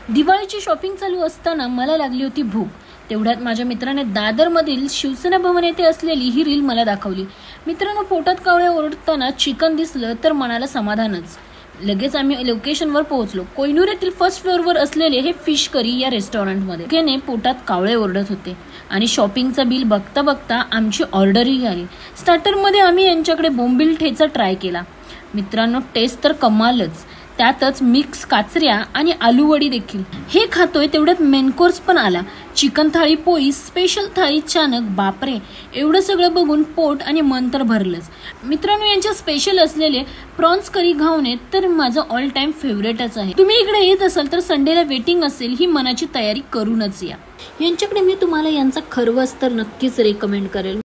दिवाळीची शॉपिंग चालू असताना मला लागली होती भूक। तेवढ्यात माझ्या मित्राने दादरमधील शिवसेना भवन येथे असलेली ही रील मला दाखवली। मित्रांनो, पोटात कावळे ओरडताना चिकन दिसलं तर मनाला समाधानच। लगेच आम्ही लोकेशनवर पोहोचलो। कोयनूर येथील फर्स्ट फ्लोअरवर असलेले हे फिश करी या रेस्टॉरंटमध्ये केने पोटात कावळे ओरडत होते आणि शॉपिंगचं बिल बघता बघता आमची ऑर्डरही आली। स्टार्टरमध्ये आम्ही यांच्याकडे बोंबील ठेचा ट्राय केला। मित्रांनो, टेस्ट तर कमालच, त्यातच मिक्स काचऱ्या आणि आलू वडी देखील। हे खातोय तेवढ्यात मेन कोर्स पण आला। चिकन थाळी, पोळी, स्पेशल थाळी, चानक, बापरे, एवढं सगळं बघून पोट आणि मन तर भरलंच। मित्रांनो, यांच्या स्पेशल असलेले प्रॉन्स करी घावणे तर माझं ऑल टाइम फेवरेटच आहे। तुम्ही इकडे येत असाल तर संडेला वेटिंग असेल, ही मनाची तयारी करूनच या। यांच्याकडे मी तुम्हाला यांचा खरवस तर नक्कीच रेकमेंड करेल।